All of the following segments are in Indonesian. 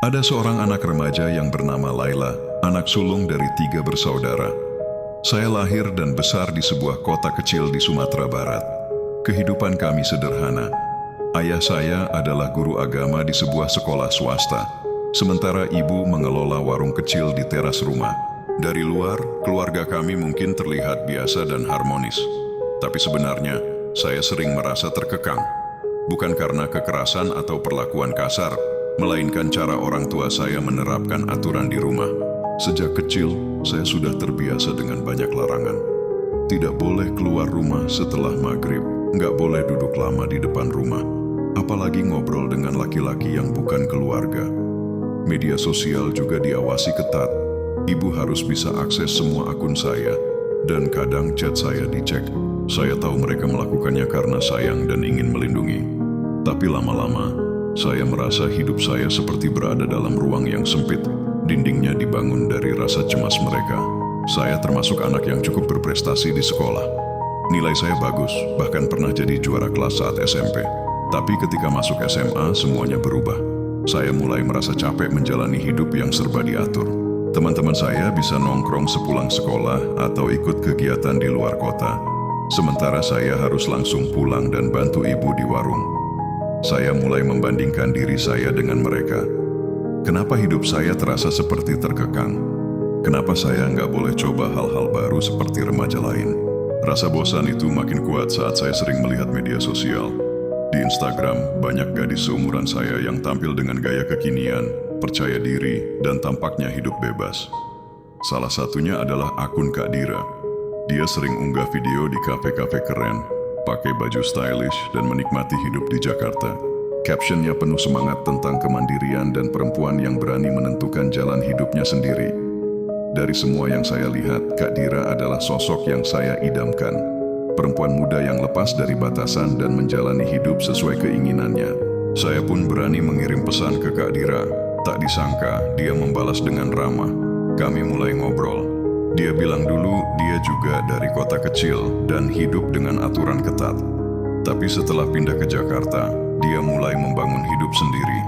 Ada seorang anak remaja yang bernama Laila, anak sulung dari 3 bersaudara. Saya lahir dan besar di sebuah kota kecil di Sumatera Barat. Kehidupan kami sederhana. Ayah saya adalah guru agama di sebuah sekolah swasta, sementara ibu mengelola warung kecil di teras rumah. Dari luar, keluarga kami mungkin terlihat biasa dan harmonis. Tapi sebenarnya, saya sering merasa terkekang. Bukan karena kekerasan atau perlakuan kasar, melainkan cara orang tua saya menerapkan aturan di rumah. Sejak kecil, saya sudah terbiasa dengan banyak larangan. Tidak boleh keluar rumah setelah maghrib, nggak boleh duduk lama di depan rumah, apalagi ngobrol dengan laki-laki yang bukan keluarga. Media sosial juga diawasi ketat. Ibu harus bisa akses semua akun saya, dan kadang chat saya dicek. Saya tahu mereka melakukannya karena sayang dan ingin melindungi. Tapi lama-lama, saya merasa hidup saya seperti berada dalam ruang yang sempit. Dindingnya dibangun dari rasa cemas mereka. Saya termasuk anak yang cukup berprestasi di sekolah. Nilai saya bagus, bahkan pernah jadi juara kelas saat SMP. Tapi ketika masuk SMA, semuanya berubah. Saya mulai merasa capek menjalani hidup yang serba diatur. Teman-teman saya bisa nongkrong sepulang sekolah atau ikut kegiatan di luar kota. Sementara saya harus langsung pulang dan bantu ibu di warung. Saya mulai membandingkan diri saya dengan mereka. Kenapa hidup saya terasa seperti terkekang? Kenapa saya nggak boleh coba hal-hal baru seperti remaja lain? Rasa bosan itu makin kuat saat saya sering melihat media sosial. Di Instagram, banyak gadis seumuran saya yang tampil dengan gaya kekinian, percaya diri, dan tampaknya hidup bebas. Salah satunya adalah akun Kak Dira. Dia sering unggah video di kafe-kafe keren, pakai baju stylish, dan menikmati hidup di Jakarta. Captionnya penuh semangat tentang kemandirian dan perempuan yang berani menentukan jalan hidupnya sendiri. Dari semua yang saya lihat, Kak Dira adalah sosok yang saya idamkan. Perempuan muda yang lepas dari batasan dan menjalani hidup sesuai keinginannya. Saya pun berani mengirim pesan ke Kak Dira. Tak disangka, dia membalas dengan ramah. Kami mulai ngobrol. Dia bilang dulu dia juga dari kota kecil dan hidup dengan aturan ketat. Tapi setelah pindah ke Jakarta, dia mulai membangun hidup sendiri.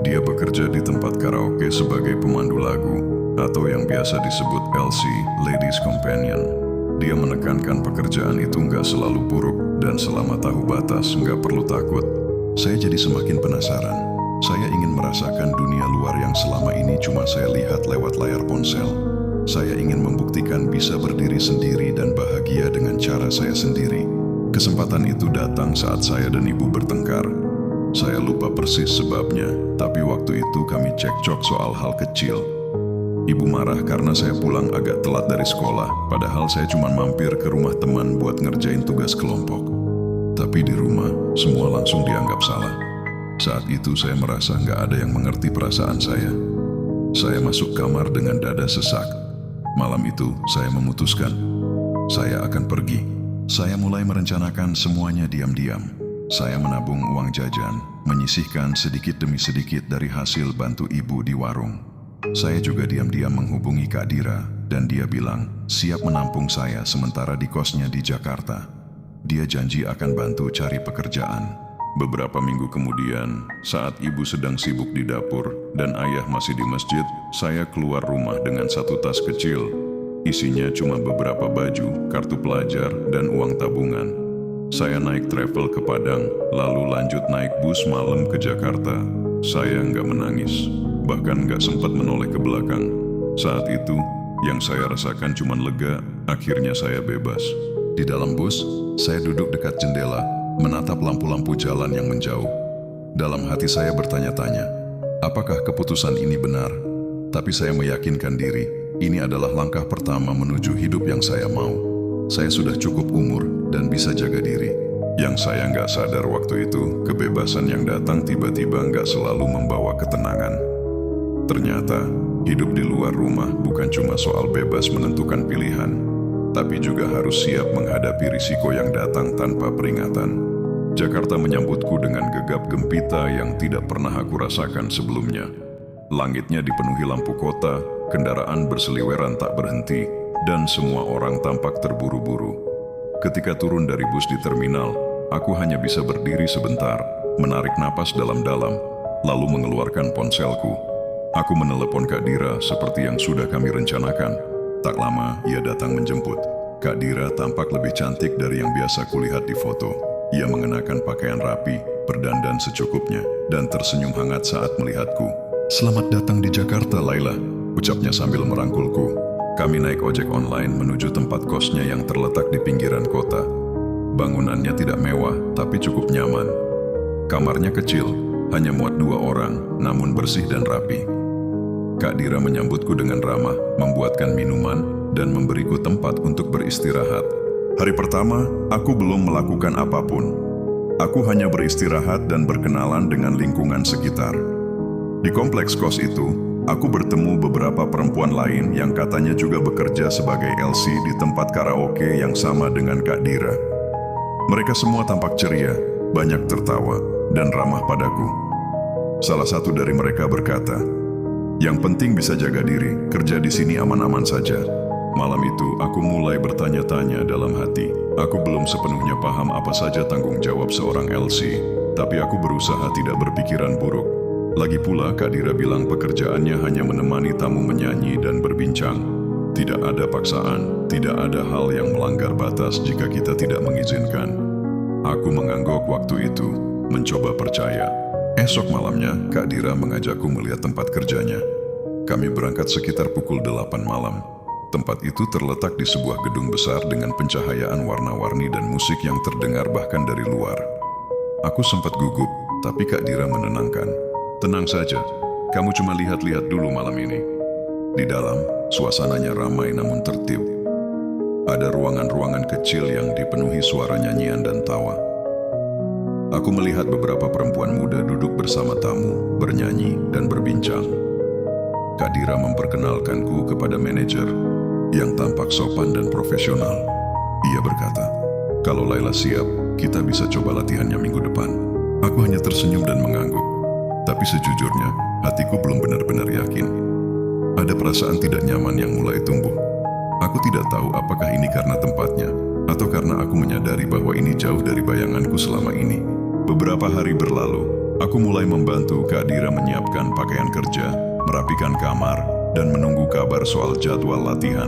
Dia bekerja di tempat karaoke sebagai pemandu lagu, atau yang biasa disebut LC, Ladies Companion. Dia menekankan pekerjaan itu nggak selalu buruk, dan selama tahu batas nggak perlu takut. Saya jadi semakin penasaran. Saya ingin merasakan dunia luar yang selama ini cuma saya lihat lewat layar ponsel. Saya ingin membuktikan bisa berdiri sendiri dan bahagia dengan cara saya sendiri. Kesempatan itu datang saat saya dan ibu bertengkar. Saya lupa persis sebabnya, tapi waktu itu kami cekcok soal hal kecil. Ibu marah karena saya pulang agak telat dari sekolah, padahal saya cuma mampir ke rumah teman buat ngerjain tugas kelompok. Tapi di rumah, semua langsung dianggap salah. Saat itu saya merasa nggak ada yang mengerti perasaan saya. Saya masuk kamar dengan dada sesak. Malam itu, saya memutuskan, saya akan pergi. Saya mulai merencanakan semuanya diam-diam. Saya menabung uang jajan, menyisihkan sedikit demi sedikit dari hasil bantu ibu di warung. Saya juga diam-diam menghubungi Kak Dira, dan dia bilang, siap menampung saya sementara di kosnya di Jakarta. Dia janji akan bantu cari pekerjaan. Beberapa minggu kemudian, saat ibu sedang sibuk di dapur dan ayah masih di masjid, saya keluar rumah dengan satu tas kecil. Isinya cuma beberapa baju, kartu pelajar, dan uang tabungan. Saya naik travel ke Padang, lalu lanjut naik bus malam ke Jakarta. Saya nggak menangis, bahkan nggak sempat menoleh ke belakang. Saat itu, yang saya rasakan cuma lega, akhirnya saya bebas. Di dalam bus, saya duduk dekat jendela, menatap lampu-lampu jalan yang menjauh. Dalam hati saya bertanya-tanya, apakah keputusan ini benar? Tapi saya meyakinkan diri, ini adalah langkah pertama menuju hidup yang saya mau. Saya sudah cukup umur dan bisa jaga diri. Yang saya nggak sadar waktu itu, kebebasan yang datang tiba-tiba nggak selalu membawa ketenangan. Ternyata, hidup di luar rumah bukan cuma soal bebas menentukan pilihan, tapi juga harus siap menghadapi risiko yang datang tanpa peringatan. Jakarta menyambutku dengan gegap gempita yang tidak pernah aku rasakan sebelumnya. Langitnya dipenuhi lampu kota, kendaraan berseliweran tak berhenti, dan semua orang tampak terburu-buru. Ketika turun dari bus di terminal, aku hanya bisa berdiri sebentar, menarik napas dalam-dalam, lalu mengeluarkan ponselku. Aku menelepon Kak Dira seperti yang sudah kami rencanakan. Tak lama, ia datang menjemput. Kak Dira tampak lebih cantik dari yang biasa kulihat di foto. Ia mengenakan pakaian rapi, berdandan secukupnya, dan tersenyum hangat saat melihatku. "Selamat datang di Jakarta, Laila," ucapnya sambil merangkulku. Kami naik ojek online menuju tempat kosnya yang terletak di pinggiran kota. Bangunannya tidak mewah, tapi cukup nyaman. Kamarnya kecil, hanya muat 2 orang, namun bersih dan rapi. Kak Dira menyambutku dengan ramah, membuatkan minuman, dan memberiku tempat untuk beristirahat. Hari pertama, aku belum melakukan apapun. Aku hanya beristirahat dan berkenalan dengan lingkungan sekitar. Di kompleks kos itu, aku bertemu beberapa perempuan lain yang katanya juga bekerja sebagai LC di tempat karaoke yang sama dengan Kak Dira. Mereka semua tampak ceria, banyak tertawa, dan ramah padaku. Salah satu dari mereka berkata, "Yang penting bisa jaga diri, kerja di sini aman-aman saja." Malam itu, aku mulai bertanya-tanya dalam hati. Aku belum sepenuhnya paham apa saja tanggung jawab seorang LC, tapi aku berusaha tidak berpikiran buruk. Lagi pula, Kak Dira bilang pekerjaannya hanya menemani tamu menyanyi dan berbincang. Tidak ada paksaan, tidak ada hal yang melanggar batas jika kita tidak mengizinkan. Aku mengangguk waktu itu, mencoba percaya. Esok malamnya, Kak Dira mengajakku melihat tempat kerjanya. Kami berangkat sekitar pukul 8 malam. Tempat itu terletak di sebuah gedung besar dengan pencahayaan warna-warni dan musik yang terdengar bahkan dari luar. Aku sempat gugup, tapi Kak Dira menenangkan. "Tenang saja, kamu cuma lihat-lihat dulu malam ini." Di dalam, suasananya ramai namun tertib. Ada ruangan-ruangan kecil yang dipenuhi suara nyanyian dan tawa. Aku melihat beberapa perempuan muda duduk bersama tamu, bernyanyi, dan berbincang. Kak Dira memperkenalkanku kepada manajer yang tampak sopan dan profesional. Ia berkata, "Kalau Laila siap, kita bisa coba latihannya minggu depan." Aku hanya tersenyum dan mengangguk. Tapi sejujurnya, hatiku belum benar-benar yakin. Ada perasaan tidak nyaman yang mulai tumbuh. Aku tidak tahu apakah ini karena tempatnya, atau karena aku menyadari bahwa ini jauh dari bayanganku selama ini. Beberapa hari berlalu, aku mulai membantu Kak Dira menyiapkan pakaian kerja, merapikan kamar, dan menunggu kabar soal jadwal latihan.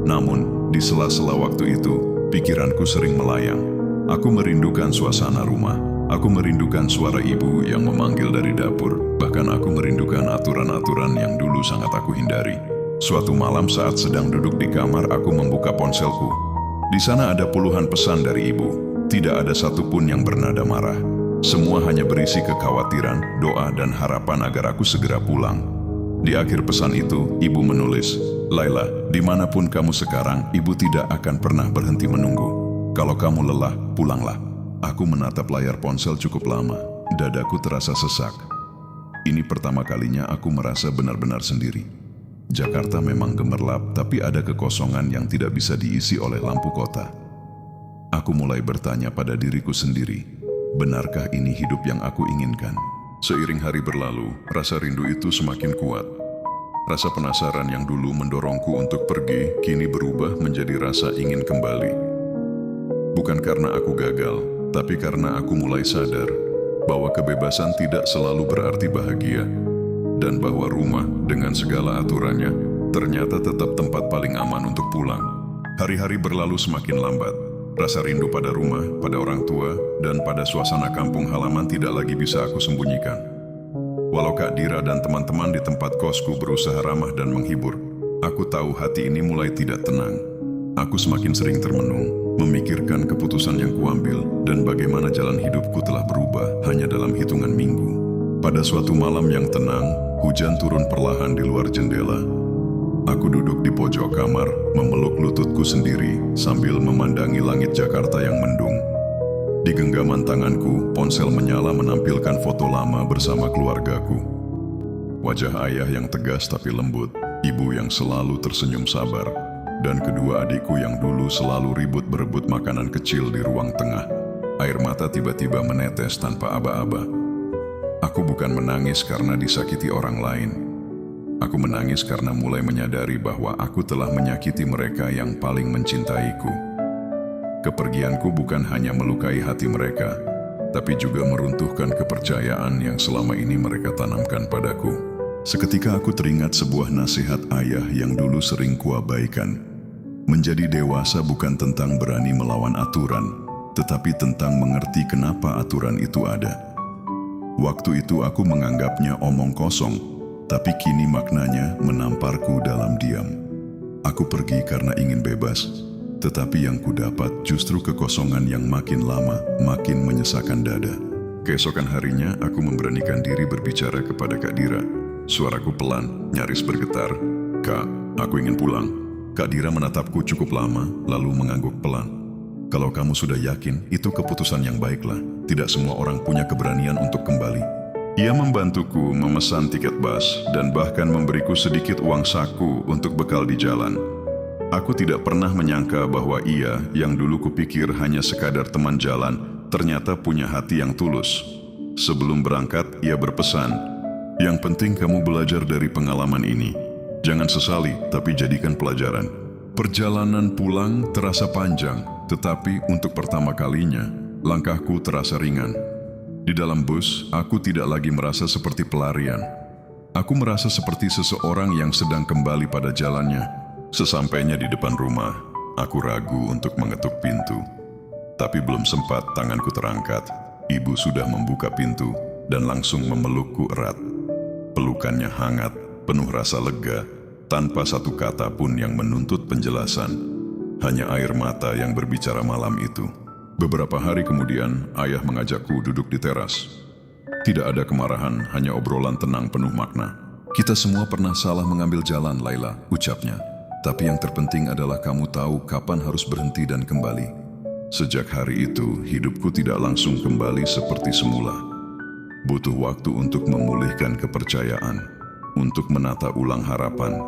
Namun, di sela-sela waktu itu, pikiranku sering melayang. Aku merindukan suasana rumah. Aku merindukan suara ibu yang memanggil dari dapur. Bahkan aku merindukan aturan-aturan yang dulu sangat aku hindari. Suatu malam saat sedang duduk di kamar, aku membuka ponselku. Di sana ada puluhan pesan dari ibu. Tidak ada satupun yang bernada marah. Semua hanya berisi kekhawatiran, doa, dan harapan agar aku segera pulang. Di akhir pesan itu, ibu menulis, "Laila, dimanapun kamu sekarang, ibu tidak akan pernah berhenti menunggu. Kalau kamu lelah, pulanglah." Aku menatap layar ponsel cukup lama. Dadaku terasa sesak. Ini pertama kalinya aku merasa benar-benar sendiri. Jakarta memang gemerlap, tapi ada kekosongan yang tidak bisa diisi oleh lampu kota. Aku mulai bertanya pada diriku sendiri, benarkah ini hidup yang aku inginkan? Seiring hari berlalu, rasa rindu itu semakin kuat. Rasa penasaran yang dulu mendorongku untuk pergi, kini berubah menjadi rasa ingin kembali. Bukan karena aku gagal, tapi karena aku mulai sadar bahwa kebebasan tidak selalu berarti bahagia, dan bahwa rumah dengan segala aturannya ternyata tetap tempat paling aman untuk pulang. Hari-hari berlalu semakin lambat. Rasa rindu pada rumah, pada orang tua, dan pada suasana kampung halaman tidak lagi bisa aku sembunyikan. Walau Kak Dira dan teman-teman di tempat kosku berusaha ramah dan menghibur, aku tahu hati ini mulai tidak tenang. Aku semakin sering termenung, memikirkan keputusan yang kuambil dan bagaimana jalan hidupku telah berubah hanya dalam hitungan minggu. Pada suatu malam yang tenang, hujan turun perlahan di luar jendela. Aku duduk di pojok kamar, memeluk lututku sendiri sambil memandangi langit Jakarta yang mendung. Di genggaman tanganku, ponsel menyala menampilkan foto lama bersama keluargaku. Wajah ayah yang tegas tapi lembut, ibu yang selalu tersenyum sabar, dan kedua adikku yang dulu selalu ribut berebut makanan kecil di ruang tengah. Air mata tiba-tiba menetes tanpa aba-aba. Aku bukan menangis karena disakiti orang lain. Aku menangis karena mulai menyadari bahwa aku telah menyakiti mereka yang paling mencintaiku. Kepergianku bukan hanya melukai hati mereka, tapi juga meruntuhkan kepercayaan yang selama ini mereka tanamkan padaku. Seketika aku teringat sebuah nasihat ayah yang dulu sering kuabaikan. Menjadi dewasa bukan tentang berani melawan aturan, tetapi tentang mengerti kenapa aturan itu ada. Waktu itu aku menganggapnya omong kosong, tapi kini maknanya menamparku dalam diam. Aku pergi karena ingin bebas, tetapi yang kudapat justru kekosongan yang makin lama makin menyesakan dada. Keesokan harinya aku memberanikan diri berbicara kepada Kak Dira. Suaraku pelan, nyaris bergetar. "Kak, aku ingin pulang." Kak Dira menatapku cukup lama, lalu mengangguk pelan. "Kalau kamu sudah yakin, itu keputusan yang baiklah. Tidak semua orang punya keberanian untuk kembali." Ia membantuku memesan tiket bus dan bahkan memberiku sedikit uang saku untuk bekal di jalan. Aku tidak pernah menyangka bahwa ia, yang dulu kupikir hanya sekadar teman jalan, ternyata punya hati yang tulus. Sebelum berangkat, ia berpesan, "Yang penting kamu belajar dari pengalaman ini. Jangan sesali, tapi jadikan pelajaran." Perjalanan pulang terasa panjang, tetapi untuk pertama kalinya, langkahku terasa ringan. Di dalam bus, aku tidak lagi merasa seperti pelarian. Aku merasa seperti seseorang yang sedang kembali pada jalannya. Sesampainya di depan rumah, aku ragu untuk mengetuk pintu. Tapi belum sempat tanganku terangkat, ibu sudah membuka pintu dan langsung memelukku erat. Pelukannya hangat, penuh rasa lega, tanpa satu kata pun yang menuntut penjelasan. Hanya air mata yang berbicara malam itu. Beberapa hari kemudian, ayah mengajakku duduk di teras. Tidak ada kemarahan, hanya obrolan tenang penuh makna. "Kita semua pernah salah mengambil jalan, Laila," ucapnya. "Tapi yang terpenting adalah kamu tahu kapan harus berhenti dan kembali." Sejak hari itu, hidupku tidak langsung kembali seperti semula. Butuh waktu untuk memulihkan kepercayaan, untuk menata ulang harapan,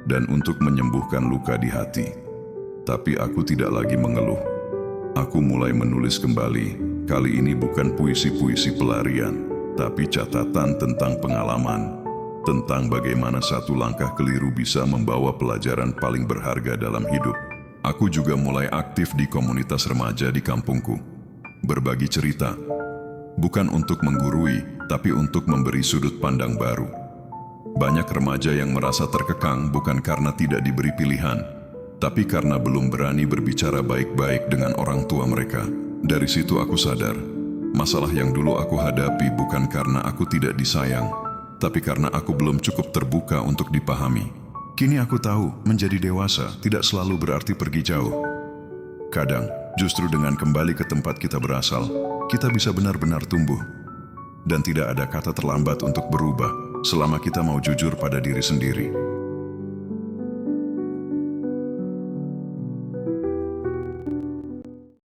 dan untuk menyembuhkan luka di hati. Tapi aku tidak lagi mengeluh. Aku mulai menulis kembali. Kali ini bukan puisi-puisi pelarian, tapi catatan tentang pengalaman, tentang bagaimana satu langkah keliru bisa membawa pelajaran paling berharga dalam hidup. Aku juga mulai aktif di komunitas remaja di kampungku. Berbagi cerita, bukan untuk menggurui, tapi untuk memberi sudut pandang baru. Banyak remaja yang merasa terkekang bukan karena tidak diberi pilihan, tapi karena belum berani berbicara baik-baik dengan orang tua mereka. Dari situ aku sadar, masalah yang dulu aku hadapi bukan karena aku tidak disayang, tapi karena aku belum cukup terbuka untuk dipahami. Kini aku tahu, menjadi dewasa tidak selalu berarti pergi jauh. Kadang, justru dengan kembali ke tempat kita berasal, kita bisa benar-benar tumbuh. Dan tidak ada kata terlambat untuk berubah, selama kita mau jujur pada diri sendiri.